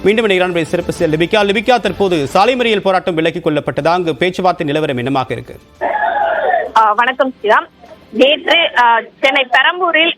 மீண்டும் இணைகிறார் சிறப்பு லிபிகா. தற்போது சாலை மறியல் போராட்டம் விலக்கிக் கொள்ளப்பட்டதா? அங்கு பேச்சுவார்த்தை நிலவரம் என்னமாக இருக்கு? வணக்கம் ஸ்ரீராம். நேற்று சென்னை பெரம்பூரில்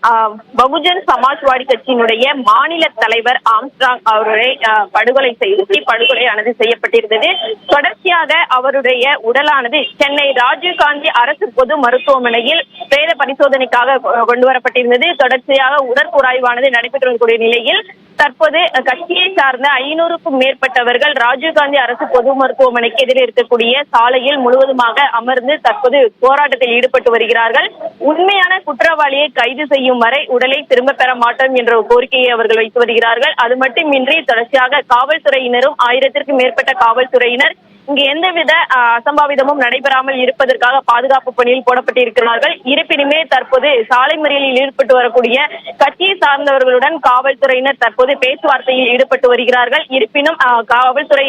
பகுஜன் சமாஜ்வாடி கட்சியினுடைய மாநில தலைவர் ஆம்ஸ்ட்ராங் அவருடைய படுகொலையானது செய்யப்பட்டிருந்தது. தொடர்ச்சியாக அவருடைய உடலானது சென்னை ராஜீவ்காந்தி அரசு பொது மருத்துவமனையில் பிரேத பரிசோதனைக்காக கொண்டு வரப்பட்டிருந்தது. தொடர்ச்சியாக உடற்கூராய்வானது நடைபெற்று வரக்கூடிய நிலையில் தற்போது கட்சியை சார்ந்த 500க்கும் மேற்பட்டவர்கள் ராஜீவ்காந்தி அரசு பொது மருத்துவமனைக்கு எதிரே இருக்கக்கூடிய சாலையில் முழுவதுமாக அமர்ந்து தற்போது போராட்டத்தில் ஈடுபட்டு வருகிறார்கள். உண்மையான குற்றவாளியை கைது செய்யும் வரை உடலை திரும்ப பெற மாட்டோம் என்ற கோரிக்கையை அவர்கள் வைத்து வருகிறார்கள். அது மட்டுமின்றி தொடர்ச்சியாக காவல்துறையினரும் 1000க்கும் மேற்பட்ட காவல்துறையினர் இங்கு எந்தவித அசம்பாவிதமும் நடைபெறாமல் இருப்பதற்காக பாதுகாப்பு பணியில் போடப்பட்டிருக்கிறார்கள். இருப்பினுமே தற்போது சாலை மறியலில் ஈடுபட்டு வரக்கூடிய கட்சியை சார்ந்தவர்களுடன் காவல்துறையினர் தற்போது பேச்சுவார்த்தையில் ஈடுபட்டு வருகிறார்கள். இருப்பினும் காவல்துறை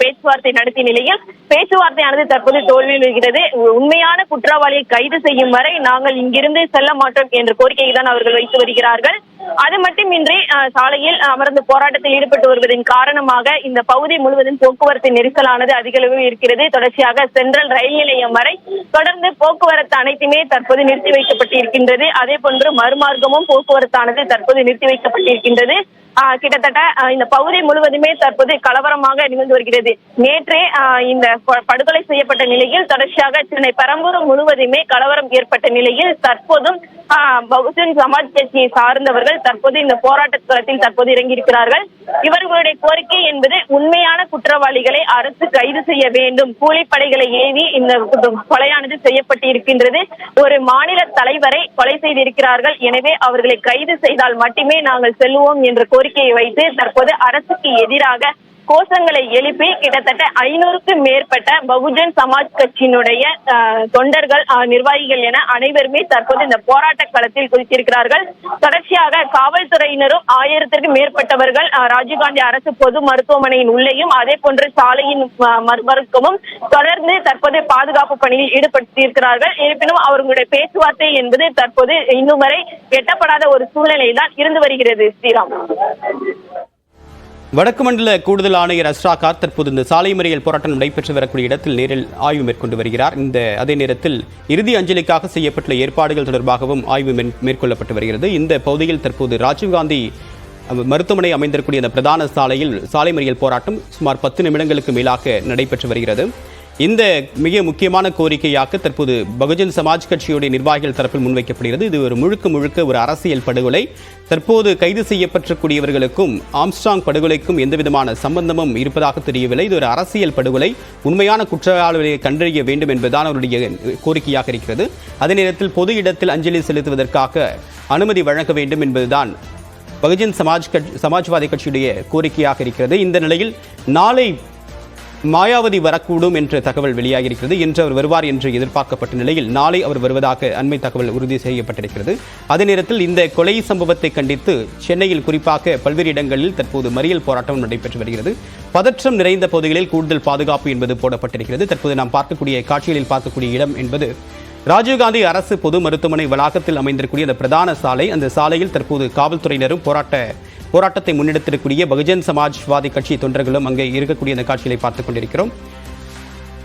பேச்சுவார்த்தை நடத்திய நிலையில் பேச்சுவார்த்தையானது தற்போது தோல்வியுறுகிறது. உண்மையான குற்றவாளியை கைது செய்யும் வரை நாங்கள் இங்கிருந்து செல்ல மாட்டோம் என்ற கோரிக்கையை தான் அவர்கள் வைத்து வருகிறார்கள். அது மட்டுமின்றி சாலையில் அமர்ந்து போராட்டத்தில் ஈடுபட்டு வருவதன் காரணமாக இந்த பகுதி முழுவதும் போக்குவரத்து நெரிசலானது அதிகளவு இருக்கிறது. தொடர்ச்சியாக சென்ட்ரல் ரயில் நிலையம் வரை தொடர்ந்து போக்குவரத்து அனைத்துமே தற்போது நிறுத்தி வைக்கப்பட்டிருக்கின்றது. அதே போன்று மறுமார்க்கமும் போக்குவரத்தானது தற்போது நிறுத்தி வைக்கப்பட்டிருக்கின்றது. கிட்டத்தட்ட இந்த பகுதி முழுவதுமே தற்போது கலவரமாக நிகழ்ந்து வருகிறது. நேற்றே இந்த படுகொலை செய்யப்பட்ட நிலையில் தொடர்ச்சியாக சென்னை பெரம்பூர் முழுவதுமே கலவரம் ஏற்பட்ட நிலையில் தற்போதும் பகுஜன் சமாஜ் கட்சியை சார்ந்தவர்கள் தற்போது இந்த போராட்ட களத்தில் தற்போது இறங்கியிருக்கிறார்கள். இவர்களுடைய கோரிக்கை என்பது உண்மையான குற்றவாளிகளை அரசு கைது செய்ய வேண்டும். கூலிப்படைகளை ஏவி இந்த கொலையானது செய்யப்பட்டு இருக்கின்றது. ஒரு மாநில தலைவரை கொலை செய்திருக்கிறார்கள். எனவே அவர்களை கைது செய்தால் மட்டுமே நாங்கள் செல்வோம் என்ற கோரிக்கையை வைத்து தற்போது அரசுக்கு எதிராக கோஷங்களை எழுப்பி கிட்டத்தட்ட 500க்கும் மேற்பட்ட பகுஜன் சமாஜ் கட்சியினுடைய தொண்டர்கள், நிர்வாகிகள் என அனைவருமே தற்போது இந்த போராட்ட களத்தில் குதித்திருக்கிறார்கள். தொடர்ச்சியாக காவல்துறையினரும் 1000க்கும் மேற்பட்டவர்கள் ராஜீவ்காந்தி அரசு பொது மருத்துவமனையின் உள்ளேயும் அதே போன்று சாலையின் மறுபக்கமும் தொடர்ந்து தற்போது பாதுகாப்பு பணியில் ஈடுபட்டிருக்கிறார்கள். இருப்பினும் அவர்களுடைய பேச்சுவார்த்தை என்பது தற்போது இன்னும் வரை எட்டப்படாத ஒரு சூழ்நிலை தான் இருந்து வருகிறது. ஸ்ரீராம். வடக்கு மண்டல கூடுதல் ஆணையர் அஸ்ராகார் தற்போது இந்த சாலை மறியல் போராட்டம் நடைபெற்று வரக்கூடிய இடத்தில் நேரில் ஆய்வு மேற்கொண்டு வருகிறார். அதே நேரத்தில் இறுதி அஞ்சலிக்காக செய்யப்பட்டுள்ள ஏற்பாடுகள் தொடர்பாகவும் ஆய்வு மேற்கொள்ளப்பட்டு வருகிறது. இந்த பகுதியில் தற்போது ராஜீவ்காந்தி மருத்துவமனை அமைந்திருக்கூடிய அந்த பிரதான சாலையில் சாலை மறியல் போராட்டம் சுமார் 10 நிமிடங்களுக்கு மேலாக நடைபெற்று வருகிறது. இந்த மிக முக்கியமான கோரிக்கையாக தற்போது பகுஜன் சமாஜ் கட்சியுடைய நிர்வாகிகள் தரப்பில் முன்வைக்கப்படுகிறது. இது ஒரு முழுக்க ஒரு அரசியல் படுகொலை. தற்போது கைது செய்யப்பட்டிருக்கூடியவர்களுக்கும் ஆம்ஸ்ட்ராங் படுகொலைக்கும் எந்தவிதமான சம்பந்தமும் இருப்பதாக தெரியவில்லை. இது ஒரு அரசியல் படுகொலை. உண்மையான குற்றவாளிகளை கண்டறிய வேண்டும் என்பதுதான் அவருடைய கோரிக்கையாக இருக்கிறது. அதே நேரத்தில் பொது இடத்தில் அஞ்சலி செலுத்துவதற்காக அனுமதி வழங்க வேண்டும் என்பதுதான் பகுஜன் சமாஜ்வாதி கட்சியுடைய கோரிக்கையாக இருக்கிறது. இந்த நிலையில் நாளை மாயாவதி வரக்கூடும் என்ற தகவல் வெளியாகியிருக்கிறது. இன்று அவர் வருவார் என்று எதிர்பார்க்கப்பட்ட நிலையில் நாளை அவர் வருவதாக அண்மை தகவல் உறுதி செய்யப்பட்டிருக்கிறது. அதே நேரத்தில் இந்த கொலை சம்பவத்தை கண்டித்து சென்னையில் குறிப்பாக பல்வேறு இடங்களில் தற்போது மறியல் போராட்டம் நடைபெற்று வருகிறது. பதற்றம் நிறைந்த பகுதிகளில் கூடுதல் பாதுகாப்பு என்பது போடப்பட்டிருக்கிறது. தற்போது நாம் பார்க்கக்கூடிய காட்சிகளில் பார்க்கக்கூடிய இடம் என்பது ராஜீவ்காந்தி அரசு பொது மருத்துவமனை வளாகத்தில் அமைந்திருக்கூடிய அந்த பிரதான சாலை. அந்த சாலையில் தற்போது காவல்துறையினரும் போராட்டத்தை முன்னெடுத்திருக்கக்கூடிய பகுஜன் சமாஜ்வாதி கட்சி தொண்டர்களும் அங்கே இருக்கக்கூடிய அந்த காட்சிகளை பார்த்துக் கொண்டிருக்கிறோம்.